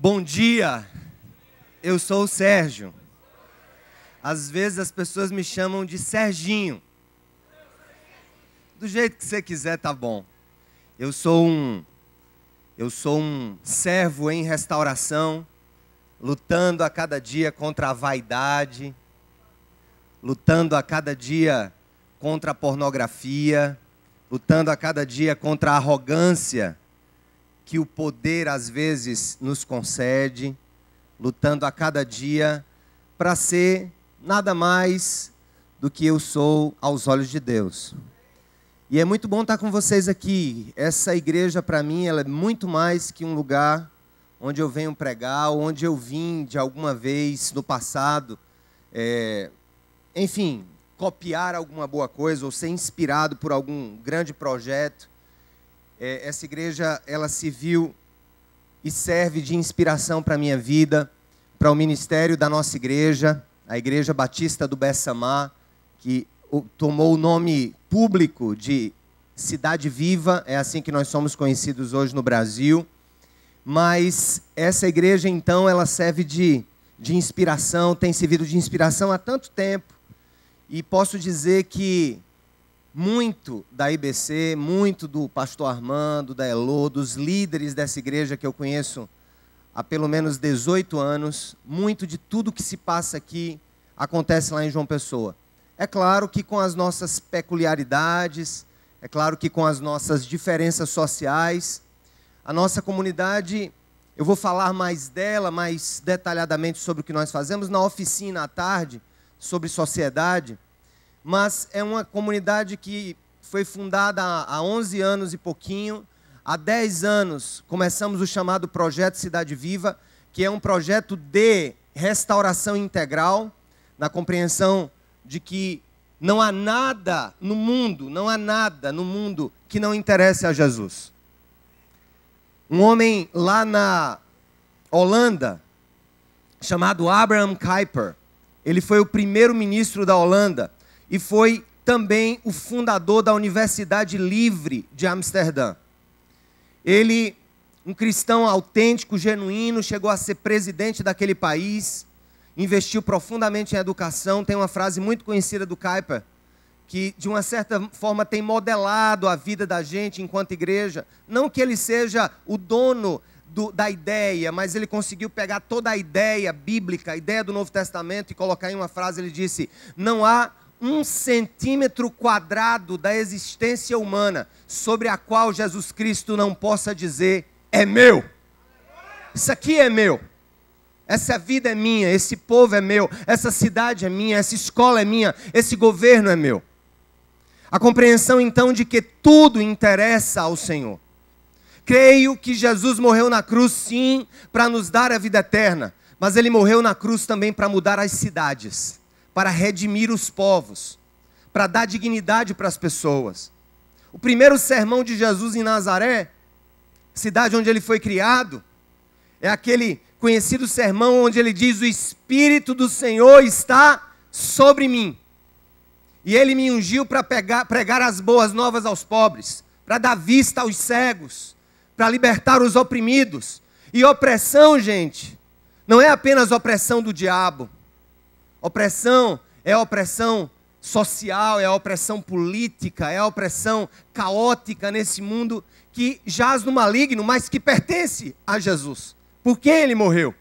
Bom dia, eu sou o Sérgio. Às vezes as pessoas me chamam de Serginho. Do jeito que você quiser, tá bom. Eu sou um servo em restauração, lutando a cada dia contra a vaidade, lutando a cada dia contra a pornografia, lutando a cada dia contra a arrogância que o poder às vezes nos concede, lutando a cada dia para ser nada mais do que eu sou aos olhos de Deus. E é muito bom estar com vocês aqui. Essa igreja, para mim, ela é muito mais que um lugar onde eu venho pregar, ou onde eu vim de alguma vez no passado, enfim, copiar alguma boa coisa, ou ser inspirado por algum grande projeto. Essa igreja, ela se viu e serve de inspiração para a minha vida, para o ministério da nossa igreja, a Igreja Batista do Bessamá, que tomou o nome público de Cidade Viva, é assim que nós somos conhecidos hoje no Brasil. Mas essa igreja, então, ela serve de inspiração, tem servido de inspiração há tanto tempo. E posso dizer que muito da IBC, muito do pastor Armando, da Elô, dos líderes dessa igreja que eu conheço há pelo menos 18 anos, muito de tudo que se passa aqui acontece lá em João Pessoa. É claro que com as nossas peculiaridades, é claro que com as nossas diferenças sociais, a nossa comunidade, eu vou falar mais dela, mais detalhadamente sobre o que nós fazemos na oficina à tarde, sobre sociedade. Mas é uma comunidade que foi fundada há 11 anos e pouquinho. Há 10 anos começamos o chamado Projeto Cidade Viva, que é um projeto de restauração integral, na compreensão de que não há nada no mundo que não interesse a Jesus. Um homem lá na Holanda, chamado Abraham Kuyper, ele foi o primeiro-ministro da Holanda, e foi também o fundador da Universidade Livre de Amsterdã. Ele, um cristão autêntico, genuíno, chegou a ser presidente daquele país, investiu profundamente em educação. Tem uma frase muito conhecida do Kuyper, que de uma certa forma tem modelado a vida da gente enquanto igreja. Não que ele seja o dono da ideia, mas ele conseguiu pegar toda a ideia bíblica, a ideia do Novo Testamento, e colocar em uma frase. Ele disse: não há 1 centímetro quadrado da existência humana sobre a qual Jesus Cristo não possa dizer: é meu. Isso aqui é meu. Essa vida é minha, esse povo é meu, essa cidade é minha, essa escola é minha, esse governo é meu. A compreensão então de que tudo interessa ao Senhor. Creio que Jesus morreu na cruz, sim, para nos dar a vida eterna, mas Ele morreu na cruz também para mudar as cidades, para redimir os povos, para dar dignidade para as pessoas. O primeiro sermão de Jesus em Nazaré, cidade onde Ele foi criado, é aquele conhecido sermão onde Ele diz: o Espírito do Senhor está sobre mim, e Ele me ungiu para pregar as boas novas aos pobres, para dar vista aos cegos, para libertar os oprimidos. E opressão, gente, não é apenas opressão do diabo. Opressão é a opressão social, é a opressão política, é a opressão caótica nesse mundo que jaz no maligno, mas que pertence a Jesus. Por quem Ele morreu?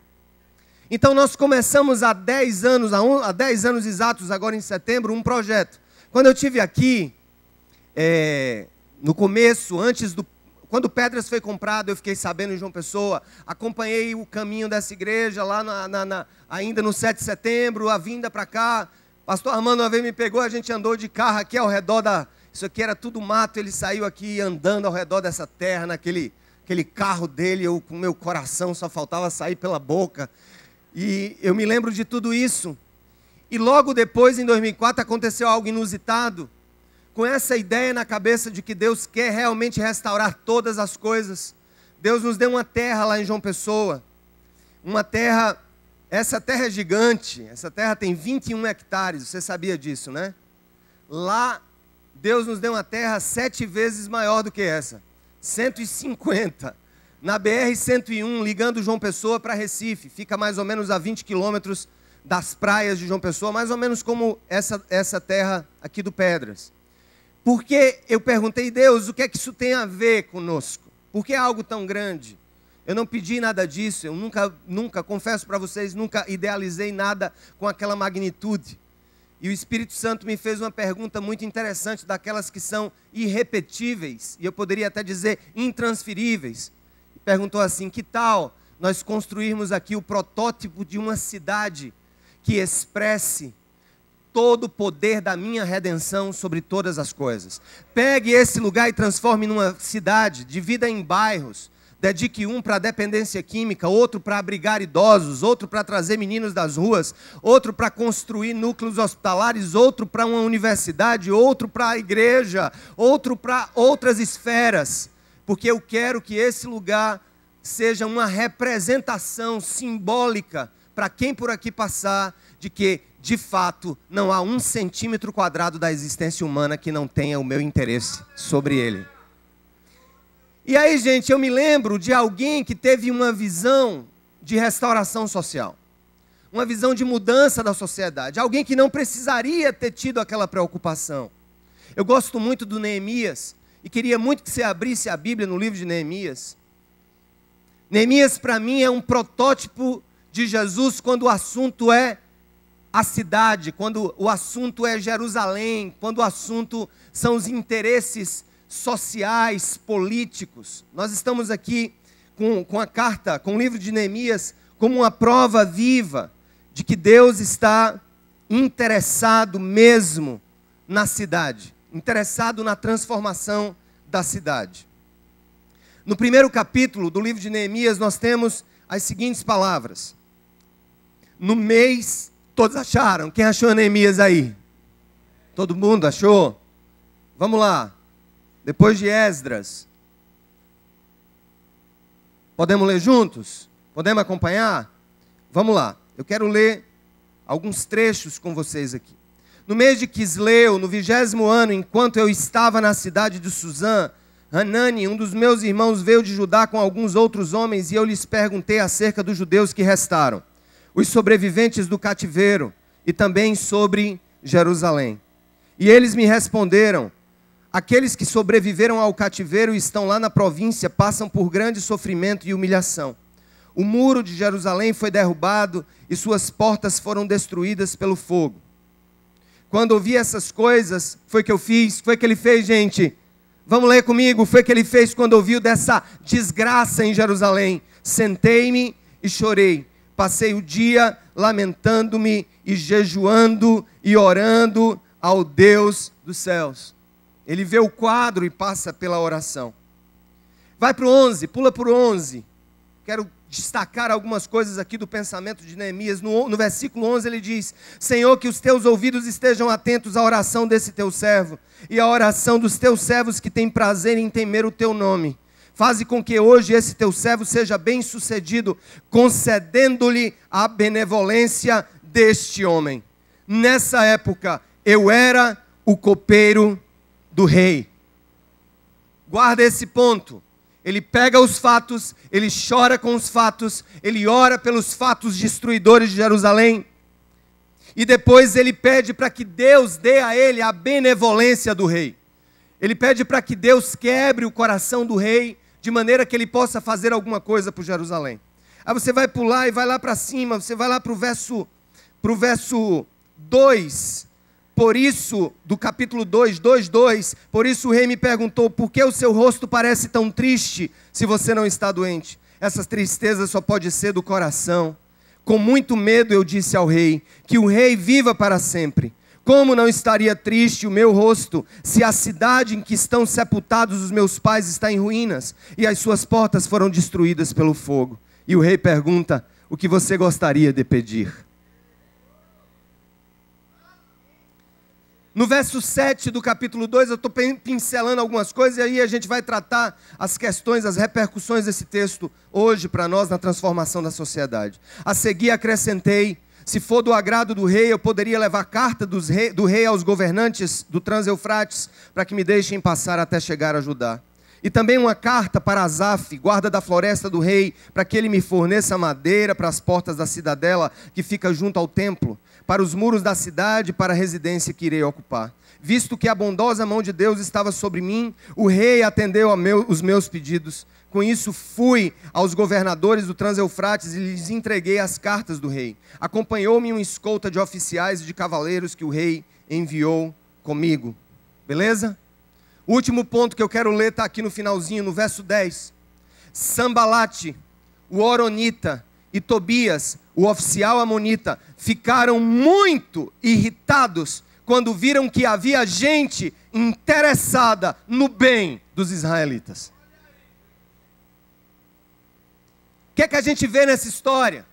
Então nós começamos há 10 anos exatos, agora em setembro, um projeto. Quando eu estive aqui, no começo, quando o Pedras foi comprado, eu fiquei sabendo em João Pessoa, acompanhei o caminho dessa igreja lá ainda no 7 de setembro, a vinda para cá. Pastor Armando uma vez me pegou, a gente andou de carro aqui ao redor isso aqui era tudo mato, ele saiu aqui andando ao redor dessa terra, naquele carro dele, eu com meu coração só faltava sair pela boca. E eu me lembro de tudo isso. E logo depois, em 2004, aconteceu algo inusitado, com essa ideia na cabeça de que Deus quer realmente restaurar todas as coisas. Deus nos deu uma terra lá em João Pessoa, uma terra, essa terra é gigante, essa terra tem 21 hectares, você sabia disso, né? Lá, Deus nos deu uma terra 7 vezes maior do que essa, 150. na BR-101, ligando João Pessoa para Recife. Fica mais ou menos a 20 quilômetros das praias de João Pessoa, mais ou menos como essa terra aqui do Pedras. Porque eu perguntei, Deus, o que é que isso tem a ver conosco? Por que é algo tão grande? Eu não pedi nada disso, eu nunca, confesso para vocês, nunca idealizei nada com aquela magnitude. E o Espírito Santo me fez uma pergunta muito interessante, daquelas que são irrepetíveis, e eu poderia até dizer intransferíveis. Perguntou assim, que tal nós construirmos aqui o protótipo de uma cidade que expresse todo o poder da minha redenção sobre todas as coisas. Pegue esse lugar e transforme numa cidade, divida em bairros, dedique um para dependência química, outro para abrigar idosos, outro para trazer meninos das ruas, outro para construir núcleos hospitalares, outro para uma universidade, outro para a igreja, outro para outras esferas, porque eu quero que esse lugar seja uma representação simbólica para quem por aqui passar, de que, de fato, não há 1 centímetro quadrado da existência humana que não tenha o meu interesse sobre ele. E aí, gente, eu me lembro de alguém que teve uma visão de restauração social, uma visão de mudança da sociedade, alguém que não precisaria ter tido aquela preocupação. Eu gosto muito do Neemias e queria muito que você abrisse a Bíblia no livro de Neemias. Neemias, para mim, é um protótipo de Jesus quando o assunto é a cidade, quando o assunto é Jerusalém, quando o assunto são os interesses sociais, políticos. Nós estamos aqui com a carta, com o livro de Neemias, como uma prova viva de que Deus está interessado mesmo na cidade, interessado na transformação da cidade. No primeiro capítulo do livro de Neemias, nós temos as seguintes palavras. No mês, todos acharam? Quem achou Neemias aí? Todo mundo achou? Vamos lá. Depois de Esdras. Podemos ler juntos? Podemos acompanhar? Vamos lá. Eu quero ler alguns trechos com vocês aqui. No mês de Quisleu, no 20º ano, enquanto eu estava na cidade de Suzã, Hanani, um dos meus irmãos, veio de Judá com alguns outros homens, e eu lhes perguntei acerca dos judeus que restaram, os sobreviventes do cativeiro, e também sobre Jerusalém. E eles me responderam: aqueles que sobreviveram ao cativeiro e estão lá na província passam por grande sofrimento e humilhação. O muro de Jerusalém foi derrubado e suas portas foram destruídas pelo fogo. Quando ouvi essas coisas, foi que eu fiz, foi que ele fez, gente. Vamos ler comigo, foi que ele fez quando ouviu dessa desgraça em Jerusalém. Sentei-me e chorei. Passei o dia lamentando-me e jejuando e orando ao Deus dos céus. Ele vê o quadro e passa pela oração. Vai para o 11, pula para o 11. Quero destacar algumas coisas aqui do pensamento de Neemias. No versículo 11 ele diz: Senhor, que os teus ouvidos estejam atentos à oração desse teu servo e à oração dos teus servos que têm prazer em temer o teu nome. Faze com que hoje esse teu servo seja bem sucedido, concedendo-lhe a benevolência deste homem. Nessa época, eu era o copeiro do rei. Guarda esse ponto. Ele pega os fatos, ele chora com os fatos, ele ora pelos fatos destruidores de Jerusalém. E depois ele pede para que Deus dê a ele a benevolência do rei. Ele pede para que Deus quebre o coração do rei, de maneira que ele possa fazer alguma coisa por Jerusalém. Aí você vai pular e vai lá para cima, você vai lá para o verso 2. Por isso, do capítulo 2, 2:2, por isso o rei me perguntou: por que o seu rosto parece tão triste se você não está doente? Essa tristeza só pode ser do coração. Com muito medo eu disse ao rei: que o rei viva para sempre. Como não estaria triste o meu rosto, se a cidade em que estão sepultados os meus pais está em ruínas, e as suas portas foram destruídas pelo fogo? E o rei pergunta: o que você gostaria de pedir? No verso 7 do capítulo 2, eu estou pincelando algumas coisas, e aí a gente vai tratar as questões, as repercussões desse texto hoje para nós na transformação da sociedade. A seguir acrescentei: se for do agrado do rei, eu poderia levar carta do rei aos governantes do Trans-Eufrates, para que me deixem passar até chegar a Judá. E também uma carta para Asaf, guarda da floresta do rei, para que ele me forneça madeira para as portas da cidadela que fica junto ao templo, para os muros da cidade, para a residência que irei ocupar. Visto que a bondosa mão de Deus estava sobre mim, o rei atendeu os meus pedidos. Com isso fui aos governadores do Trans-Eufrates e lhes entreguei as cartas do rei. Acompanhou-me uma escolta de oficiais e de cavaleiros que o rei enviou comigo. Beleza? O último ponto que eu quero ler está aqui no finalzinho, no verso 10. Sambalate, o Horonita, e Tobias, o oficial amonita, ficaram muito irritados quando viram que havia gente interessada no bem dos israelitas. O que é que a gente vê nessa história?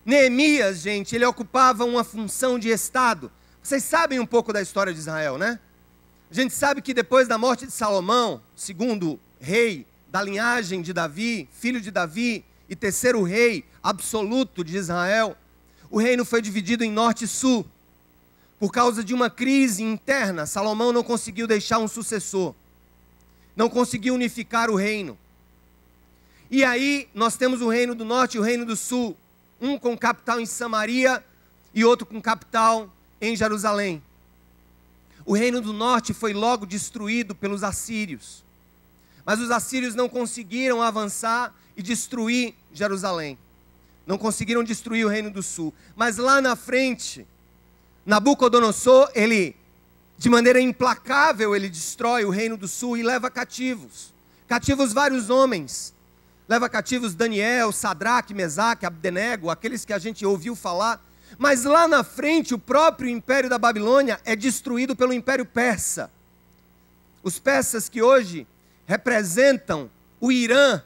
Neemias, gente, ele ocupava uma função de Estado. Vocês sabem um pouco da história de Israel, né? A gente sabe que depois da morte de Salomão, segundo rei da linhagem de Davi, filho de Davi, e terceiro rei absoluto de Israel, o reino foi dividido em norte e sul. Por causa de uma crise interna, Salomão não conseguiu deixar um sucessor. Não conseguiu unificar o reino. E aí nós temos o reino do norte e o reino do sul. Um com capital em Samaria e outro com capital em Jerusalém. O reino do norte foi logo destruído pelos assírios. Mas os assírios não conseguiram avançar e destruir Jerusalém. Não conseguiram destruir o reino do sul. Mas lá na frente, Nabucodonosor, ele, de maneira implacável, ele destrói o reino do sul e leva cativos. Cativos vários homens. Leva cativos Daniel, Sadraque, Mesaque, Abdenego, aqueles que a gente ouviu falar. Mas lá na frente, o próprio império da Babilônia é destruído pelo império persa. Os persas que hoje representam o Irã.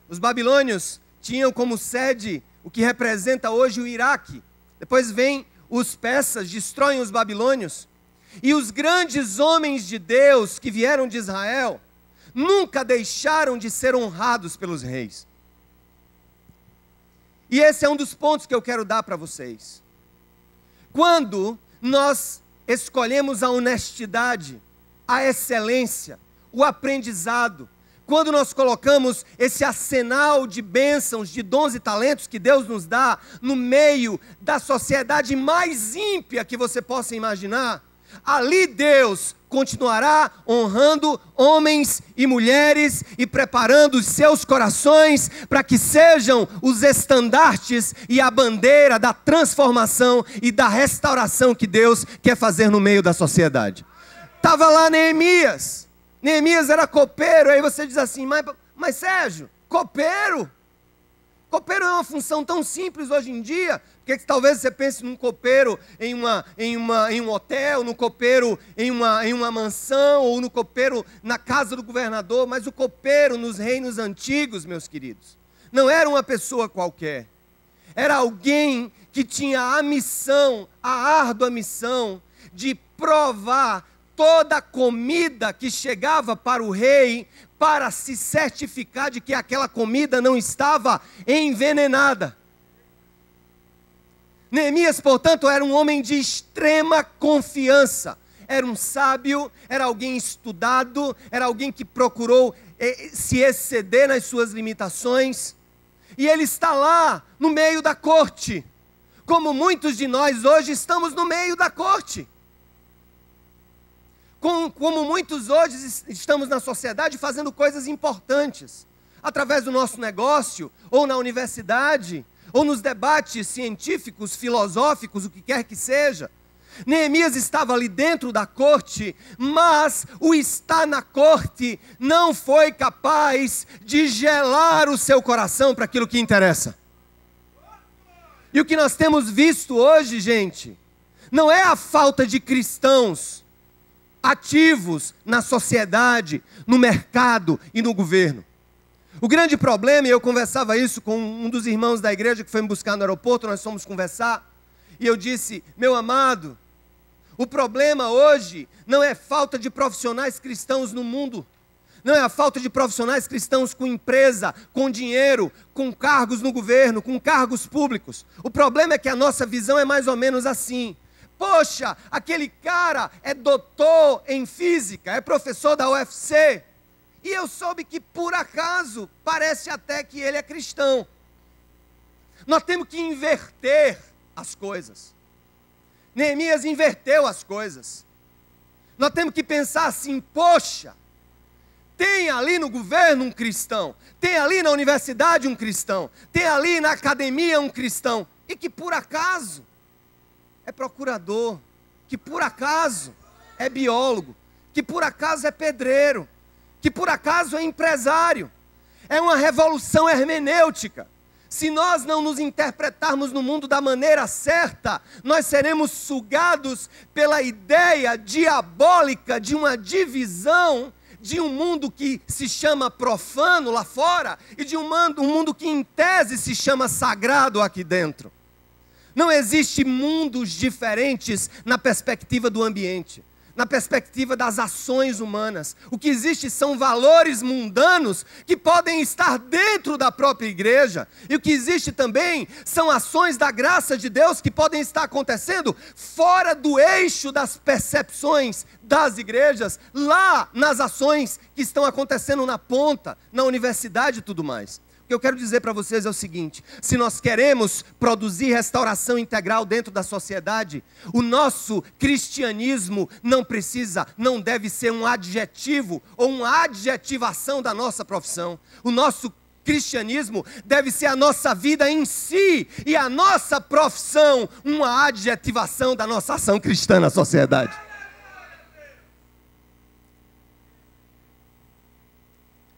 Os babilônios tinham como sede o que representa hoje o Iraque. Depois vem os persas, destroem os babilônios. E os grandes homens de Deus que vieram de Israel nunca deixaram de ser honrados pelos reis. E esse é um dos pontos que eu quero dar para vocês. Quando nós escolhemos a honestidade, a excelência, o aprendizado, quando nós colocamos esse arsenal de bênçãos, de dons e talentos que Deus nos dá no meio da sociedade mais ímpia que você possa imaginar, ali Deus continuará honrando homens e mulheres e preparando os seus corações para que sejam os estandartes e a bandeira da transformação e da restauração que Deus quer fazer no meio da sociedade. Estava lá Neemias. Neemias era copeiro. Aí você diz assim, mas Sérgio, copeiro? Copeiro é uma função tão simples hoje em dia, porque talvez você pense num copeiro em um hotel, no copeiro em uma mansão, ou no copeiro na casa do governador, mas o copeiro nos reinos antigos, meus queridos, não era uma pessoa qualquer, era alguém que tinha a missão, a árdua missão, de provar toda a comida que chegava para o rei, para se certificar de que aquela comida não estava envenenada. Neemias, portanto, era um homem de extrema confiança. Era um sábio, era alguém estudado, era alguém que procurou se exceder nas suas limitações. E ele está lá, no meio da corte. Como muitos de nós hoje estamos no meio da corte. Como muitos hoje estamos na sociedade fazendo coisas importantes, através do nosso negócio, ou na universidade, ou nos debates científicos, filosóficos, o que quer que seja. Neemias estava ali dentro da corte, mas o estar na corte não foi capaz de gelar o seu coração para aquilo que interessa. E o que nós temos visto hoje, gente, não é a falta de cristãos ativos na sociedade, no mercado e no governo. O grande problema, e eu conversava isso com um dos irmãos da igreja que foi me buscar no aeroporto, nós fomos conversar, e eu disse, meu amado, o problema hoje não é falta de profissionais cristãos no mundo, não é a falta de profissionais cristãos com empresa, com dinheiro, com cargos no governo, com cargos públicos. O problema é que a nossa visão é mais ou menos assim. poxa, aquele cara é doutor em física, é professor da UFC. E eu soube que, por acaso, parece até que ele é cristão. Nós temos que inverter as coisas. Neemias inverteu as coisas. Nós temos que pensar assim, poxa, tem ali no governo um cristão, tem ali na universidade um cristão, tem ali na academia um cristão, e que por acaso é procurador, que por acaso é biólogo, que por acaso é pedreiro, que por acaso é empresário. É uma revolução hermenêutica. Se nós não nos interpretarmos no mundo da maneira certa, nós seremos sugados pela ideia diabólica de uma divisão de um mundo que se chama profano lá fora e de um mundo que em tese se chama sagrado aqui dentro. Não existe mundos diferentes na perspectiva do ambiente, na perspectiva das ações humanas. O que existe são valores mundanos que podem estar dentro da própria igreja. E o que existe também são ações da graça de Deus que podem estar acontecendo fora do eixo das percepções das igrejas, lá nas ações que estão acontecendo na ponta, na universidade e tudo mais. O que eu quero dizer para vocês é o seguinte: se nós queremos produzir restauração integral dentro da sociedade, o nosso cristianismo não deve ser um adjetivo ou uma adjetivação da nossa profissão. O nosso cristianismo deve ser a nossa vida em si e a nossa profissão uma adjetivação da nossa ação cristã na sociedade.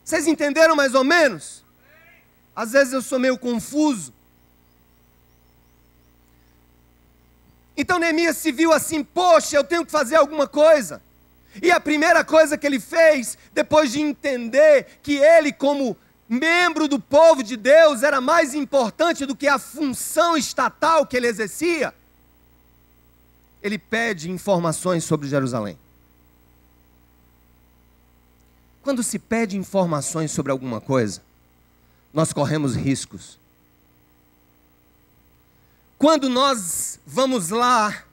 Vocês entenderam mais ou menos? Às vezes eu sou meio confuso. Então Neemias se viu assim, poxa, eu tenho que fazer alguma coisa. E a primeira coisa que ele fez, depois de entender que ele, como membro do povo de Deus, era mais importante do que a função estatal que ele exercia, ele pede informações sobre Jerusalém. Quando se pede informações sobre alguma coisa, nós corremos riscos. Quando nós vamos lá,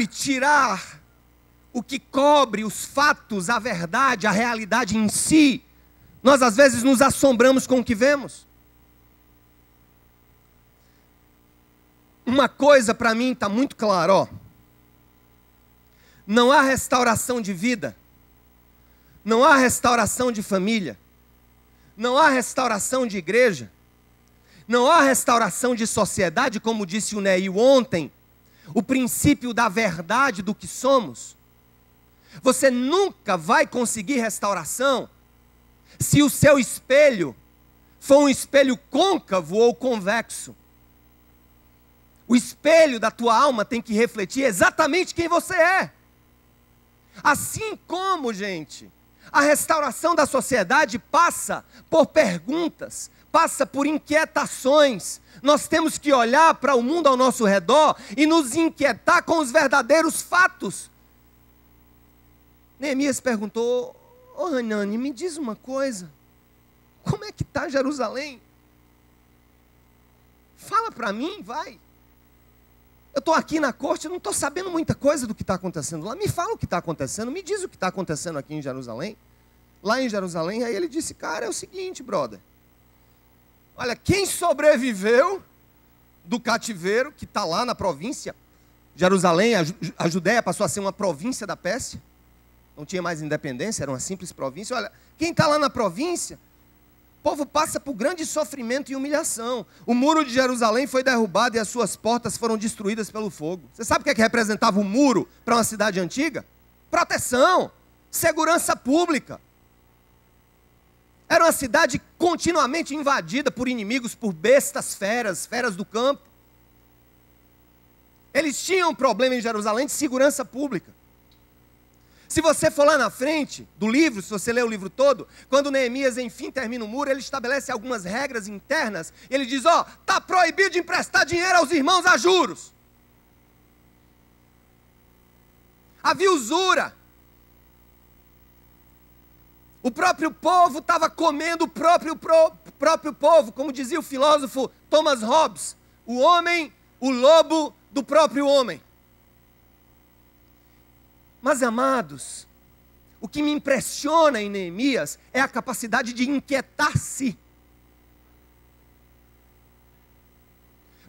tirar o que cobre os fatos, a verdade, a realidade em si, nós às vezes nos assombramos com o que vemos. Uma coisa para mim está muito clara, ó. Não há restauração de vida, não há restauração de família, não há restauração de igreja, não há restauração de sociedade, como disse o Neil ontem, o princípio da verdade do que somos. Você nunca vai conseguir restauração se o seu espelho for um espelho côncavo ou convexo. O espelho da tua alma tem que refletir exatamente quem você é. Assim como, gente, a restauração da sociedade passa por perguntas, passa por inquietações. Nós temos que olhar para o mundo ao nosso redor e nos inquietar com os verdadeiros fatos. Neemias perguntou: ô Hanani, me diz uma coisa, como é que está Jerusalém? Fala para mim, vai. Eu estou aqui na corte, não estou sabendo muita coisa do que está acontecendo lá. Me fala o que está acontecendo, me diz o que está acontecendo aqui em Jerusalém. Lá em Jerusalém, aí ele disse: cara, é o seguinte, brother. Olha, quem sobreviveu do cativeiro, que está lá na província, Jerusalém, a Judéia passou a ser uma província da Pérsia. Não tinha mais independência, era uma simples província. Olha, quem está lá na província, o povo passa por grande sofrimento e humilhação. O muro de Jerusalém foi derrubado e as suas portas foram destruídas pelo fogo. Você sabe o que é que representava o muro para uma cidade antiga? Proteção, segurança pública. Era uma cidade continuamente invadida por inimigos, por bestas feras, feras do campo. Eles tinham um problema em Jerusalém de segurança pública. Se você for lá na frente do livro, se você ler o livro todo, quando Neemias enfim termina o muro, ele estabelece algumas regras internas. Ele diz: ó, está proibido de emprestar dinheiro aos irmãos a juros. Havia usura. O próprio povo estava comendo o próprio povo, como dizia o filósofo Thomas Hobbes, o homem, o lobo do próprio homem. Mas, amados, o que me impressiona em Neemias é a capacidade de inquietar-se.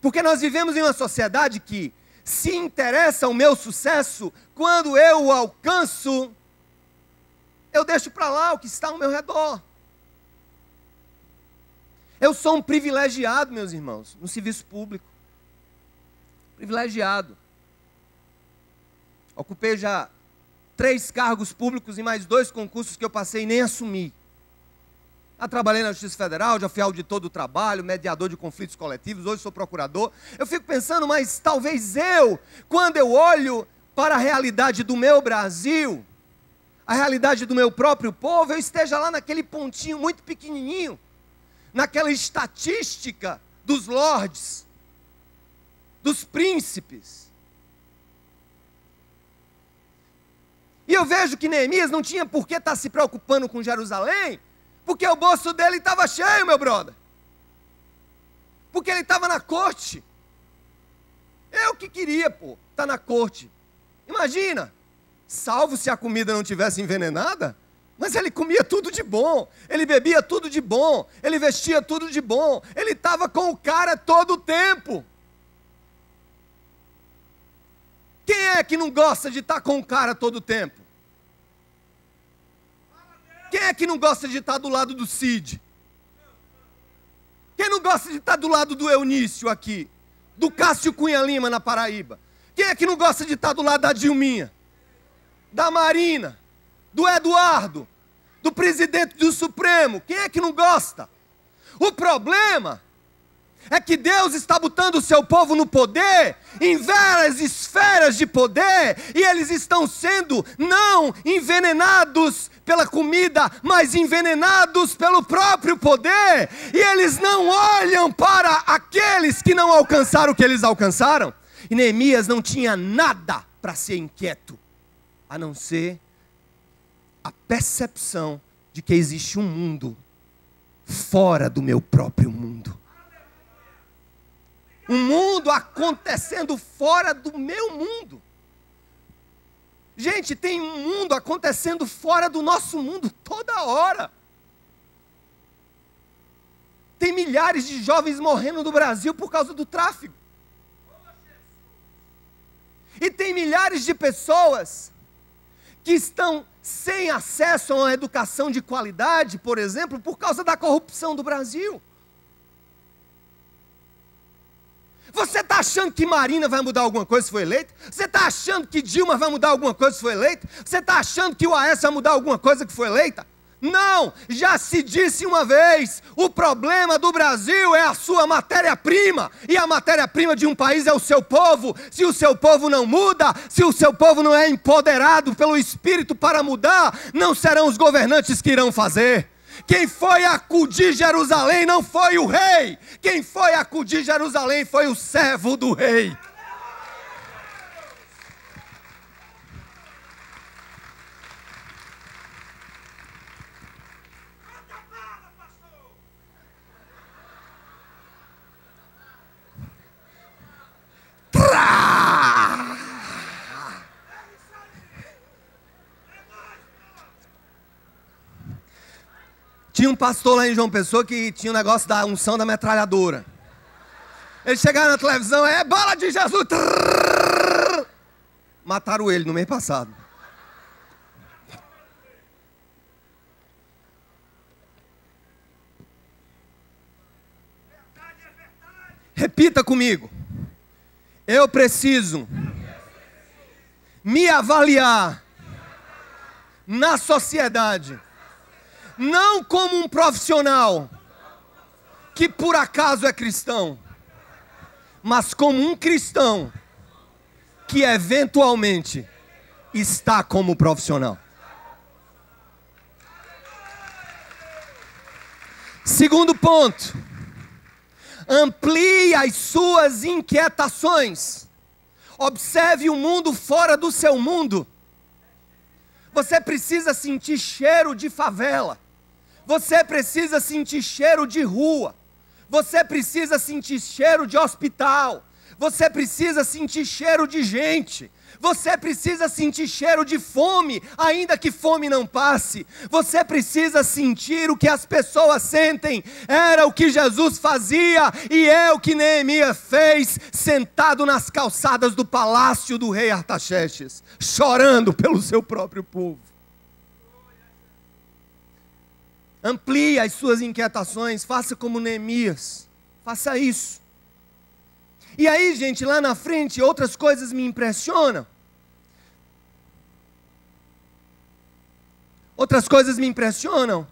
Porque nós vivemos em uma sociedade que se interessa o meu sucesso, quando eu o alcanço, eu deixo para lá o que está ao meu redor. Eu sou um privilegiado, meus irmãos, no serviço público. Privilegiado. Ocupei já 3 cargos públicos e mais 2 concursos que eu passei e nem assumi. Já trabalhei na Justiça Federal, já fui auditor do trabalho, mediador de conflitos coletivos, hoje sou procurador. Eu fico pensando, mas talvez quando eu olho para a realidade do meu Brasil, a realidade do meu próprio povo, eu esteja lá naquele pontinho muito pequenininho, naquela estatística dos lordes, dos príncipes. E eu vejo que Neemias não tinha por que estar se preocupando com Jerusalém, porque o bolso dele estava cheio, meu brother. Porque ele estava na corte. Eu que queria, estar na corte. Imagina, salvo se a comida não tivesse envenenada, mas ele comia tudo de bom, ele bebia tudo de bom, ele vestia tudo de bom, ele estava com o cara todo o tempo. Quem é que não gosta de estar com o cara todo o tempo? Quem é que não gosta de estar do lado do Cid? Quem não gosta de estar do lado do Eunício aqui? Do Cássio Cunha Lima na Paraíba? Quem é que não gosta de estar do lado da Dilminha? Da Marina? Do Eduardo? Do presidente do Supremo? Quem é que não gosta? O problema é que Deus está botando o seu povo no poder, em várias esferas de poder, e eles estão sendo não envenenados pela comida, mas envenenados pelo próprio poder, e eles não olham para aqueles que não alcançaram o que eles alcançaram. E Neemias não tinha nada para ser inquieto, a não ser a percepção de que existe um mundo fora do meu próprio mundo. Um mundo acontecendo fora do meu mundo. Gente, tem um mundo acontecendo fora do nosso mundo toda hora. Tem milhares de jovens morrendo no Brasil por causa do tráfico. E tem milhares de pessoas que estão sem acesso a uma educação de qualidade, por exemplo, por causa da corrupção do Brasil. Você está achando que Marina vai mudar alguma coisa se for eleita? Você está achando que Dilma vai mudar alguma coisa se for eleita? Você está achando que o Aécio vai mudar alguma coisa que for eleita? Não, já se disse uma vez, o problema do Brasil é a sua matéria-prima, e a matéria-prima de um país é o seu povo. Se o seu povo não muda, se o seu povo não é empoderado pelo Espírito para mudar, não serão os governantes que irão fazer. Quem foi acudir Jerusalém não foi o rei. Quem foi acudir Jerusalém foi o servo do rei. Tinha um pastor lá em João Pessoa que tinha um negócio da unção da metralhadora. Ele chegava na televisão, é bala de Jesus. Trrr! Mataram ele no mês passado. Repita comigo. Eu preciso me avaliar na sociedade, não como um profissional que por acaso é cristão, mas como um cristão que eventualmente está como profissional. Segundo ponto, amplie as suas inquietações. Observe o mundo fora do seu mundo. Você precisa sentir cheiro de favela. Você precisa sentir cheiro de rua. Você precisa sentir cheiro de hospital. Você precisa sentir cheiro de gente. Você precisa sentir cheiro de fome, ainda que fome não passe. Você precisa sentir o que as pessoas sentem. Era o que Jesus fazia e é o que Neemias fez, sentado nas calçadas do palácio do rei Artaxerxes, chorando pelo seu próprio povo. Amplie as suas inquietações, faça como Neemias, faça isso. E aí, gente, lá na frente, outras coisas me impressionam. Outras coisas me impressionam.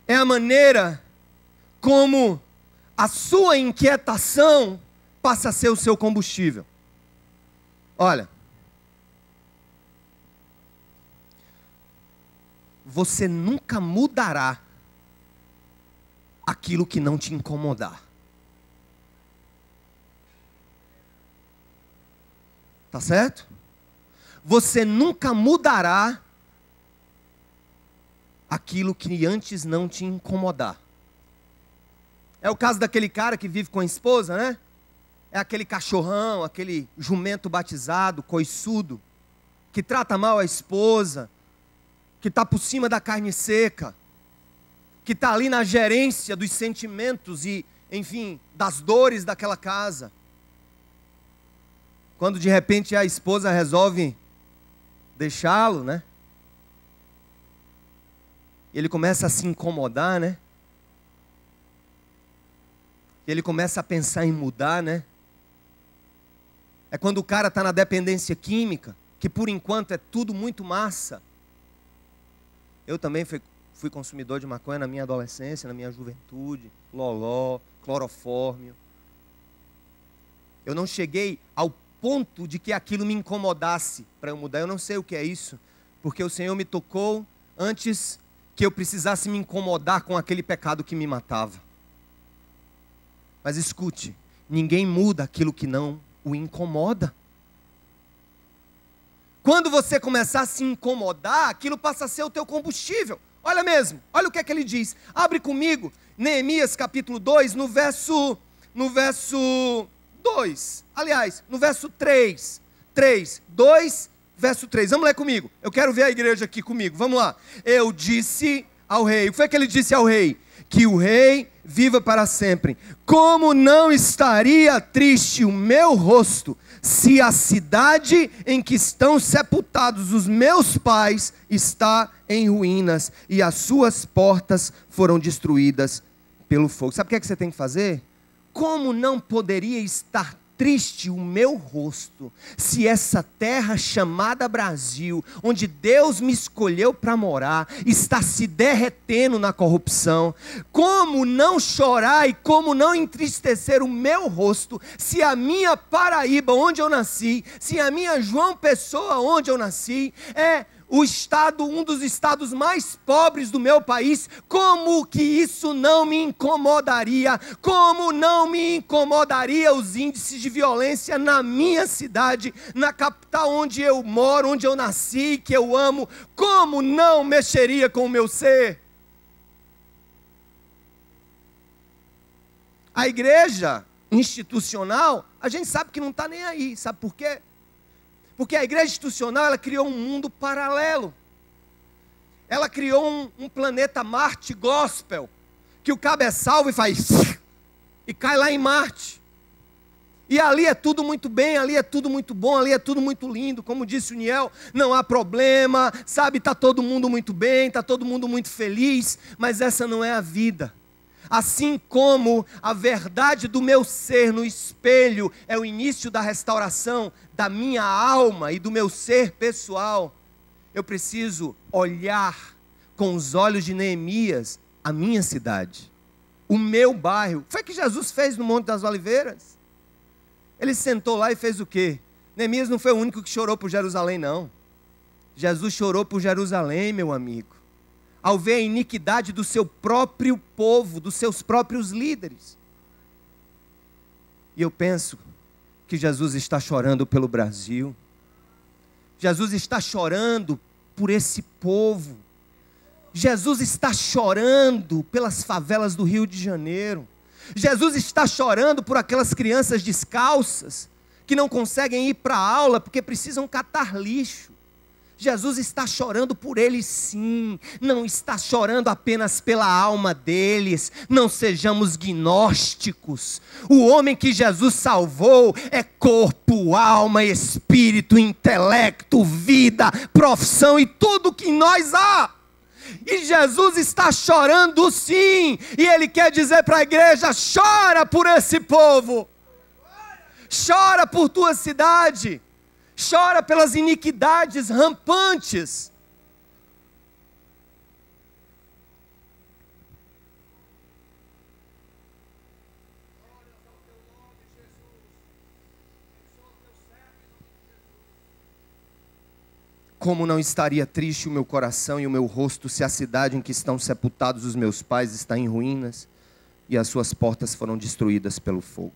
É a maneira como a sua inquietação passa a ser o seu combustível. Olha. Você nunca mudará aquilo que não te incomodar. Tá certo? Você nunca mudará aquilo que antes não te incomodar. É o caso daquele cara que vive com a esposa, né? É aquele cachorrão, aquele jumento batizado, coiçudo, que trata mal a esposa, que está por cima da carne seca, que está ali na gerência dos sentimentos e, enfim, das dores daquela casa. Quando de repente a esposa resolve deixá-lo, né? Ele começa a se incomodar, né? Ele começa a pensar em mudar, né? É quando o cara está na dependência química, que por enquanto é tudo muito massa. Eu também fui consumidor de maconha na minha adolescência, na minha juventude, loló, clorofórmio. Eu não cheguei ao ponto de que aquilo me incomodasse para eu mudar. Eu não sei o que é isso, porque o Senhor me tocou antes que eu precisasse me incomodar com aquele pecado que me matava. Mas escute, ninguém muda aquilo que não o incomoda. Quando você começar a se incomodar, aquilo passa a ser o teu combustível. Olha mesmo, olha o que é que ele diz. Abre comigo, Neemias capítulo 2, no verso 2. Aliás, no verso 3. 2, verso 3. Vamos ler comigo. Eu quero ver a igreja aqui comigo. Vamos lá. Eu disse ao rei. O que foi que ele disse ao rei? Que o rei viva para sempre. Como não estaria triste o meu rosto, se a cidade em que estão sepultados os meus pais está em ruínas, e as suas portas foram destruídas pelo fogo. Sabe o que é que você tem que fazer? Como não poderia estar triste o meu rosto, se essa terra chamada Brasil, onde Deus me escolheu para morar, está se derretendo na corrupção? Como não chorar e como não entristecer o meu rosto, se a minha Paraíba, onde eu nasci, se a minha João Pessoa, onde eu nasci, é o estado, um dos estados mais pobres do meu país? Como que isso não me incomodaria? Como não me incomodaria os índices de violência na minha cidade, na capital onde eu moro, onde eu nasci, que eu amo? Como não mexeria com o meu ser? A igreja institucional, a gente sabe que não está nem aí. Sabe por quê? Porque a igreja institucional, ela criou um mundo paralelo. Ela criou um planeta Marte gospel, que o cabo é salvo e faz e cai lá em Marte. E ali é tudo muito bem, ali é tudo muito bom, ali é tudo muito lindo. Como disse o Niel, não há problema, sabe, está todo mundo muito bem, está todo mundo muito feliz, mas essa não é a vida. Assim como a verdade do meu ser no espelho é o início da restauração da minha alma e do meu ser pessoal, eu preciso olhar com os olhos de Neemias a minha cidade, o meu bairro. Foi o que Jesus fez no Monte das Oliveiras. Ele sentou lá e fez o quê? Neemias não foi o único que chorou por Jerusalém, não. Jesus chorou por Jerusalém, meu amigo, ao ver a iniquidade do seu próprio povo, dos seus próprios líderes. E eu penso que Jesus está chorando pelo Brasil. Jesus está chorando por esse povo. Jesus está chorando pelas favelas do Rio de Janeiro. Jesus está chorando por aquelas crianças descalças que não conseguem ir para a aula porque precisam catar lixo. Jesus está chorando por eles sim, não está chorando apenas pela alma deles. Não sejamos gnósticos. O homem que Jesus salvou é corpo, alma, espírito, intelecto, vida, profissão e tudo que em nós há. E Jesus está chorando sim, e Ele quer dizer para a igreja: chora por esse povo, chora por tua cidade, chora pelas iniquidades rampantes. Como não estaria triste o meu coração e o meu rosto se a cidade em que estão sepultados os meus pais está em ruínas e as suas portas foram destruídas pelo fogo.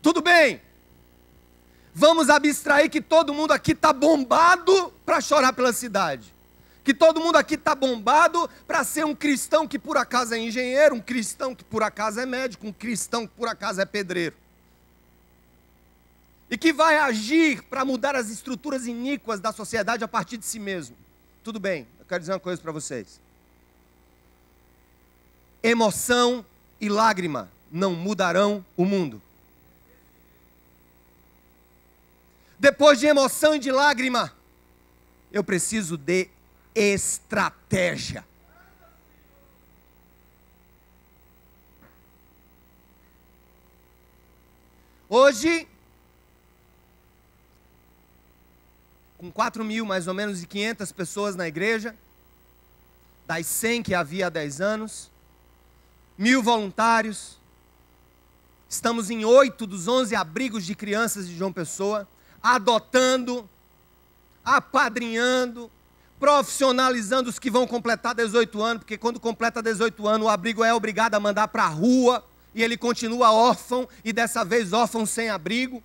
Tudo bem, vamos abstrair que todo mundo aqui está bombado para chorar pela cidade. Que todo mundo aqui está bombado para ser um cristão que por acaso é engenheiro, um cristão que por acaso é médico, um cristão que por acaso é pedreiro. E que vai agir para mudar as estruturas iníquas da sociedade a partir de si mesmo. Tudo bem, eu quero dizer uma coisa para vocês. Emoção e lágrima não mudarão o mundo. Depois de emoção e de lágrima, eu preciso de estratégia. Hoje, com 4.000 mais ou menos e 500 pessoas na igreja, das 100 que havia há 10 anos, 1.000 voluntários, estamos em 8 dos 11 abrigos de crianças de João Pessoa, adotando, apadrinhando, profissionalizando os que vão completar 18 anos, porque quando completa 18 anos o abrigo é obrigado a mandar para a rua, e ele continua órfão, e dessa vez órfão sem abrigo.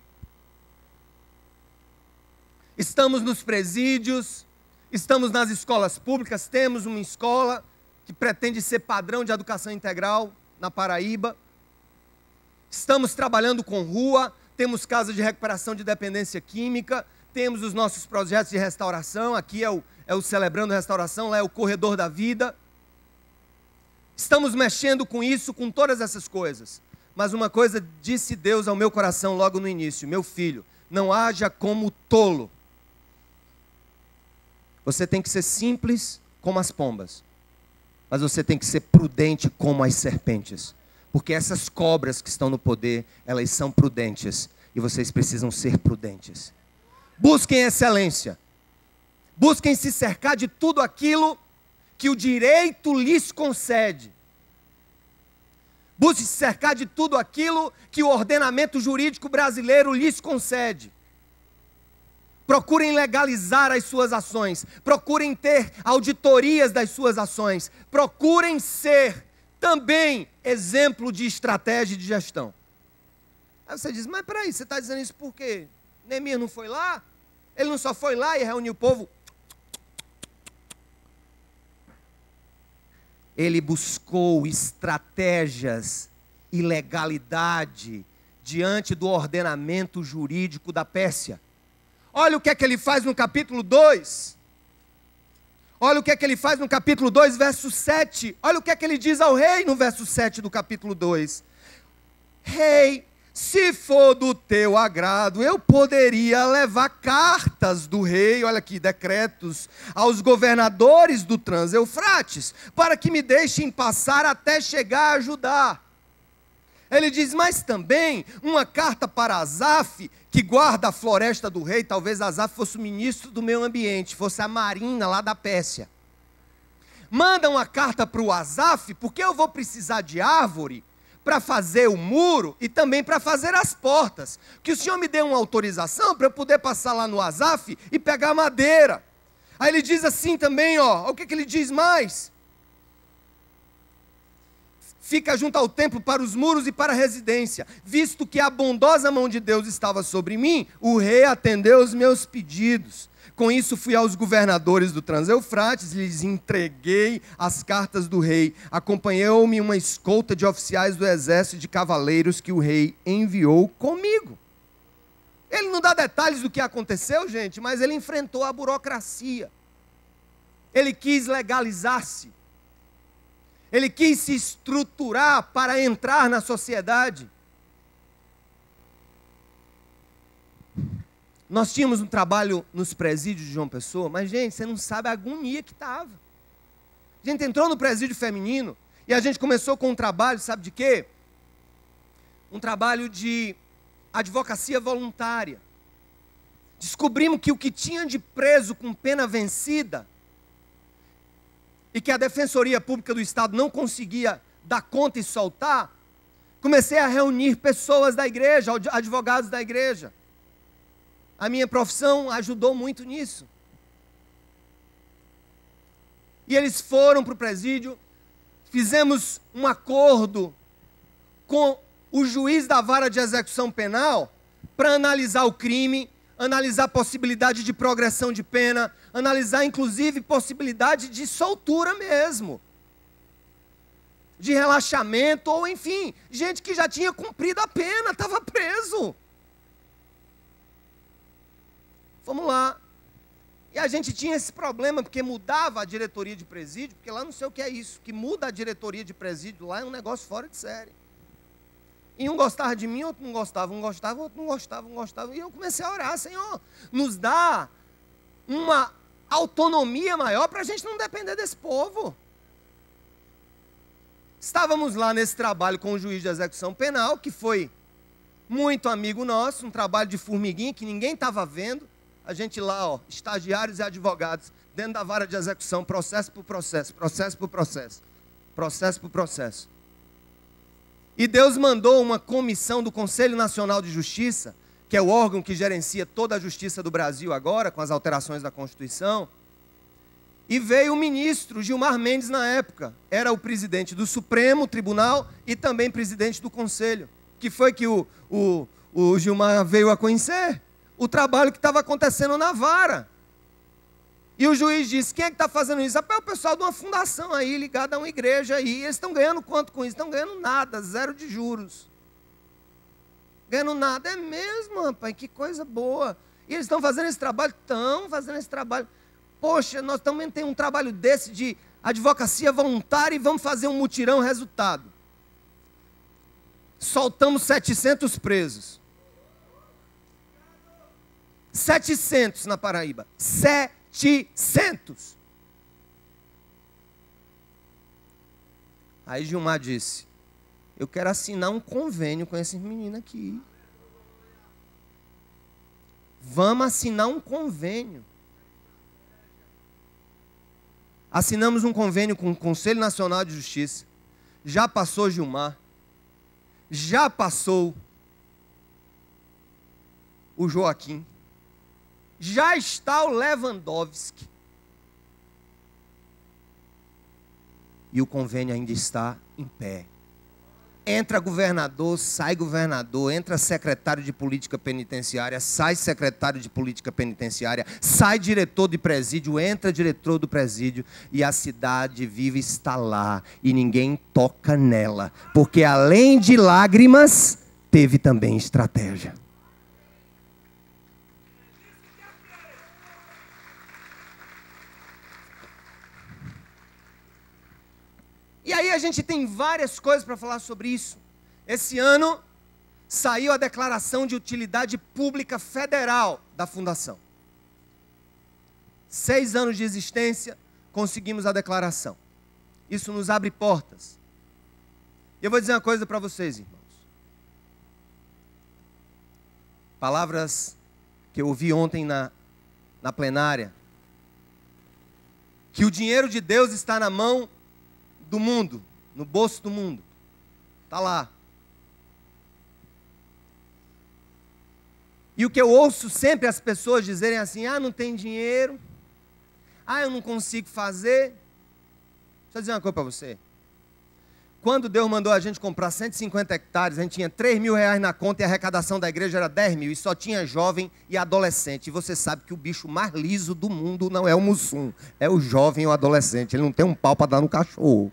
Estamos nos presídios, estamos nas escolas públicas, temos uma escola que pretende ser padrão de educação integral na Paraíba. Estamos trabalhando com rua, temos casas de recuperação de dependência química, temos os nossos projetos de restauração, aqui é o Celebrando Restauração, lá é o Corredor da Vida. Estamos mexendo com isso, com todas essas coisas. Mas uma coisa disse Deus ao meu coração logo no início: meu filho, não haja como tolo. Você tem que ser simples como as pombas, mas você tem que ser prudente como as serpentes. Porque essas cobras que estão no poder, elas são prudentes. E vocês precisam ser prudentes. Busquem excelência. Busquem se cercar de tudo aquilo que o direito lhes concede. Busquem se cercar de tudo aquilo que o ordenamento jurídico brasileiro lhes concede. Procurem legalizar as suas ações. Procurem ter auditorias das suas ações. Procurem ser também exemplo de estratégia de gestão. Aí você diz: mas peraí, você está dizendo isso por quê? Neemias não foi lá? Ele não só foi lá e reuniu o povo? Ele buscou estratégias e legalidade diante do ordenamento jurídico da Pérsia. Olha o que é que ele faz no capítulo 2. Olha o que é que ele faz no capítulo 2, verso 7. Olha o que é que ele diz ao rei no verso 7 do capítulo 2. Rei, se for do teu agrado, eu poderia levar cartas do rei, olha aqui, decretos, aos governadores do Trans-Eufrates, para que me deixem passar até chegar a Judá. Ele diz: mas também uma carta para Asaf, que guarda a floresta do rei. Talvez Asaf fosse o ministro do meio ambiente, fosse a marina lá da Pérsia. Manda uma carta para o Asaf, porque eu vou precisar de árvore para fazer o muro e também para fazer as portas. Que o senhor me dê uma autorização para eu poder passar lá no Asaf e pegar madeira. Aí ele diz assim também, ó, o que ele diz mais? fica junto ao templo para os muros e para a residência. Visto que a bondosa mão de Deus estava sobre mim, o rei atendeu os meus pedidos. Com isso fui aos governadores do Transeufrates e lhes entreguei as cartas do rei. Acompanhou-me uma escolta de oficiais do exército de cavaleiros que o rei enviou comigo. Ele não dá detalhes do que aconteceu, gente, mas ele enfrentou a burocracia. Ele quis legalizar-se. Ele quis se estruturar para entrar na sociedade. Nós tínhamos um trabalho nos presídios de João Pessoa, mas, gente, você não sabe a agonia que estava. A gente entrou no presídio feminino e a gente começou com um trabalho, sabe de quê? Um trabalho de advocacia voluntária. Descobrimos que o que tinha de preso com pena vencida e que a Defensoria Pública do Estado não conseguia dar conta e soltar, comecei a reunir pessoas da igreja, advogados da igreja. A minha profissão ajudou muito nisso. E eles foram para o presídio, fizemos um acordo com o juiz da vara de execução penal para analisar o crime, analisar a possibilidade de progressão de pena, analisar inclusive possibilidade de soltura mesmo, de relaxamento, ou enfim, gente que já tinha cumprido a pena, estava preso. Vamos lá. E a gente tinha esse problema, porque mudava a diretoria de presídio, porque lá não sei o que é isso, que muda a diretoria de presídio, lá é um negócio fora de série. E um gostava de mim, outro não gostava, um gostava, outro não gostava, um gostava. E eu comecei a orar, Senhor, nos dá uma autonomia maior para a gente não depender desse povo. Estávamos lá nesse trabalho com o juiz de execução penal, que foi muito amigo nosso, um trabalho de formiguinha que ninguém estava vendo. A gente lá, ó, estagiários e advogados, dentro da vara de execução, processo por processo, processo por processo, processo por processo. E Deus mandou uma comissão do Conselho Nacional de Justiça, que é o órgão que gerencia toda a justiça do Brasil agora, com as alterações da Constituição. E veio o ministro Gilmar Mendes na época, era o presidente do Supremo Tribunal e também presidente do Conselho. Que foi que o Gilmar veio a conhecer? O trabalho que estava acontecendo na vara. E o juiz disse, quem é que está fazendo isso? É o pessoal de uma fundação aí, ligada a uma igreja aí. Eles estão ganhando quanto com isso? Estão ganhando nada, 0 de juros. Ganhando nada. É mesmo, rapaz, que coisa boa. E eles estão fazendo esse trabalho? Estão fazendo esse trabalho. Poxa, nós também temos um trabalho desse de advocacia voluntária e vamos fazer um mutirão. Resultado. Soltamos 700 presos. 700 na Paraíba. 700. Aí Gilmar disse, eu quero assinar um convênio com esses meninos aqui. Vamos assinar um convênio. Assinamos um convênio com o Conselho Nacional de Justiça. Já passou Gilmar. Já passou o Joaquim. Já está o Lewandowski. E o convênio ainda está em pé. Entra governador, sai governador, entra secretário de política penitenciária, sai secretário de política penitenciária, sai diretor de presídio, entra diretor do presídio, e a cidade viva está lá, e ninguém toca nela, porque além de lágrimas, teve também estratégia. E aí a gente tem várias coisas para falar sobre isso. Esse ano saiu a declaração de utilidade pública federal da Fundação. 6 anos de existência, conseguimos a declaração. Isso nos abre portas. E eu vou dizer uma coisa para vocês, irmãos. Palavras que eu ouvi ontem na plenária. Que o dinheiro de Deus está na mão do mundo, no bolso do mundo. Está lá. E o que eu ouço sempre as pessoas dizerem assim, não tem dinheiro, eu não consigo fazer. Deixa eu dizer uma coisa para você. Quando Deus mandou a gente comprar 150 hectares, a gente tinha 3 mil reais na conta e a arrecadação da igreja era 10 mil. E só tinha jovem e adolescente. E você sabe que o bicho mais liso do mundo não é o mussum, é o jovem ou adolescente. Ele não tem um pau para dar no cachorro.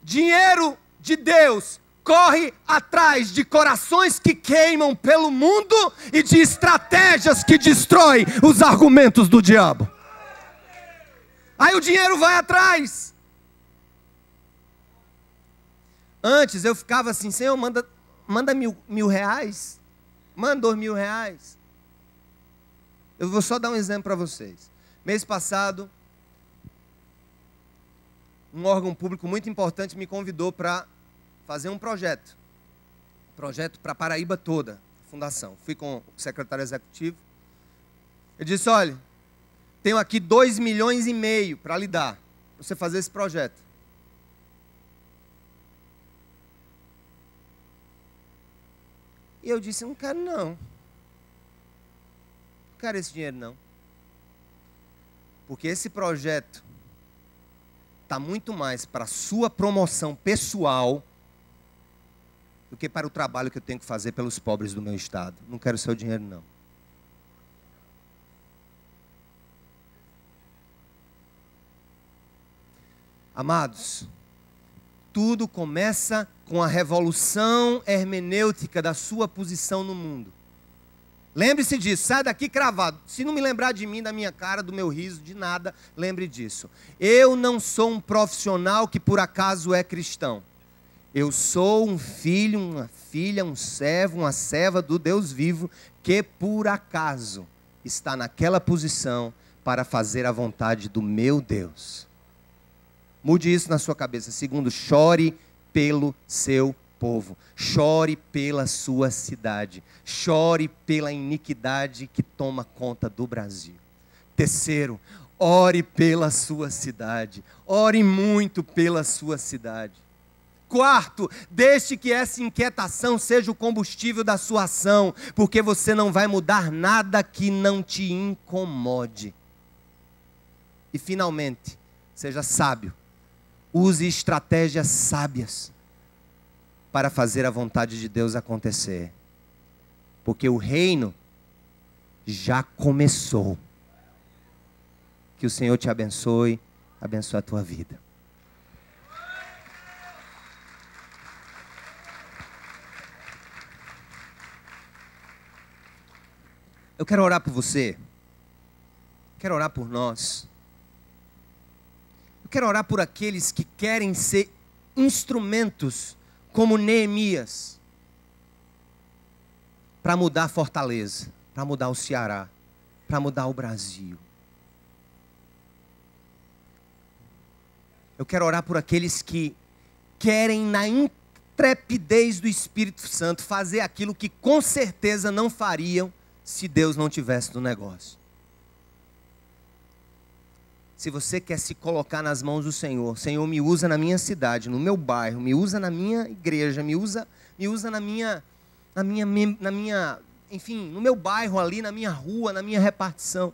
Dinheiro de Deus corre atrás de corações que queimam pelo mundo e de estratégias que destroem os argumentos do diabo. Aí o dinheiro vai atrás. Antes eu ficava assim, Senhor, manda mil reais, manda 2.000 reais. Eu vou só dar um exemplo para vocês. Mês passado, um órgão público muito importante me convidou para fazer um projeto para a Paraíba toda, fundação. Fui com o secretário executivo. Eu disse, olha, tenho aqui 2,5 milhões para lhe dar, para você fazer esse projeto. E eu disse, não quero não. Não quero esse dinheiro não. Porque esse projeto está muito mais para a sua promoção pessoal do que para o trabalho que eu tenho que fazer pelos pobres do meu estado. Não quero seu dinheiro, não. Amados, tudo começa com a revolução hermenêutica da sua posição no mundo. Lembre-se disso, sai daqui cravado. Se não me lembrar de mim, da minha cara, do meu riso, de nada, lembre disso. Eu não sou um profissional que por acaso é cristão. Eu sou um filho, uma filha, um servo, uma serva do Deus vivo, que por acaso está naquela posição para fazer a vontade do meu Deus. Mude isso na sua cabeça. Segundo, chore pelo seu povo. Chore pela sua cidade. Chore pela iniquidade que toma conta do Brasil. Terceiro, ore pela sua cidade. Ore muito pela sua cidade. Quarto, deixe que essa inquietação seja o combustível da sua ação, porque você não vai mudar nada que não te incomode. E finalmente, seja sábio. Use estratégias sábias para fazer a vontade de Deus acontecer. Porque o reino já começou. Que o Senhor te abençoe a tua vida. Eu quero orar por você. Quero orar por nós. Eu quero orar por aqueles que querem ser instrumentos como Neemias para mudar Fortaleza, para mudar o Ceará, para mudar o Brasil. Eu quero orar por aqueles que querem, na intrepidez do Espírito Santo, fazer aquilo que com certeza não fariam se Deus não tivesse no negócio. Se você quer se colocar nas mãos do Senhor, Senhor, me usa na minha cidade, no meu bairro, me usa na minha igreja, me usa enfim, no meu bairro ali, na minha rua, na minha repartição.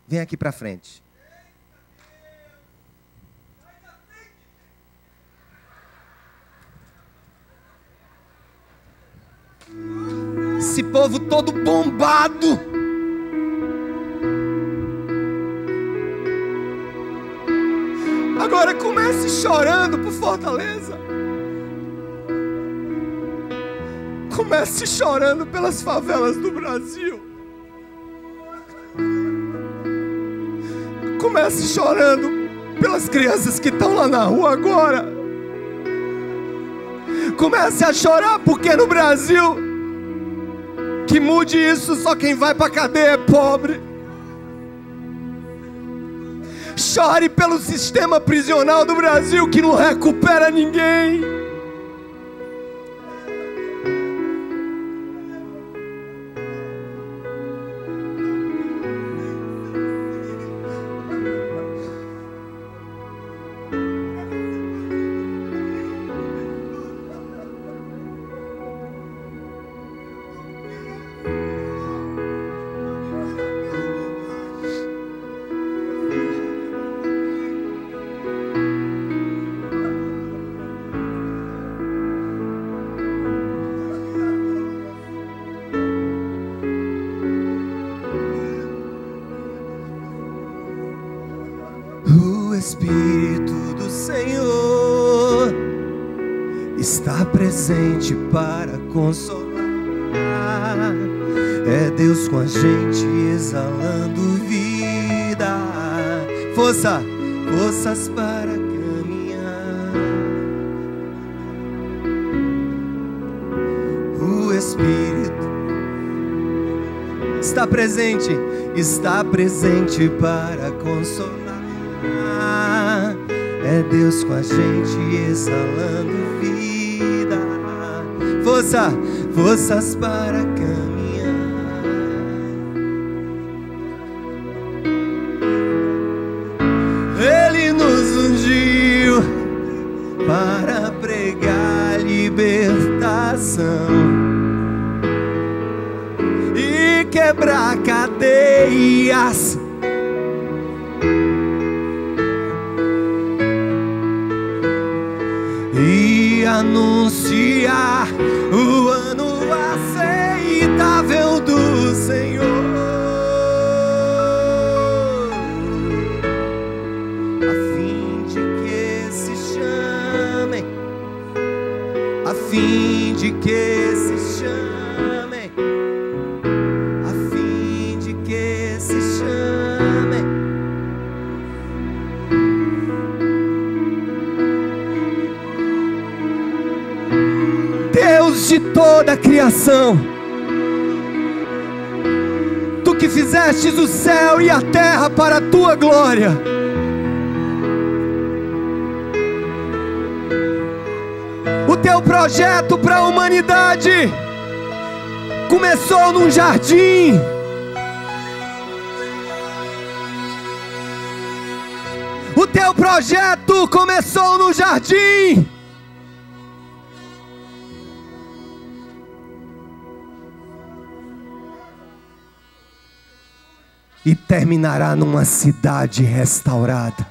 Vem aqui para frente. Esse povo todo bombado. Agora comece chorando por Fortaleza. Comece chorando pelas favelas do Brasil. Comece chorando pelas crianças que estão lá na rua agora. Comece a chorar porque no Brasil, que mude isso, só quem vai para a cadeia é pobre. Chore pelo sistema prisional do Brasil que não recupera ninguém. Espírito do Senhor está presente para consolar. É Deus com a gente exalando vida. Forças para caminhar. O Espírito está presente para consolar. É Deus com a gente exalando vida. Forças para caminhar. Ele nos ungiu para pregar libertação e quebrar cadeias. E anunciar o ano aceitável do Senhor, a fim de que se chamem, a fim de que se chamem, a fim de que se chamem. Deus de toda a criação, Tu que fizestes o céu e a terra para a Tua glória, o Teu projeto para a humanidade começou num jardim. O Teu projeto começou no jardim. E terminará numa cidade restaurada.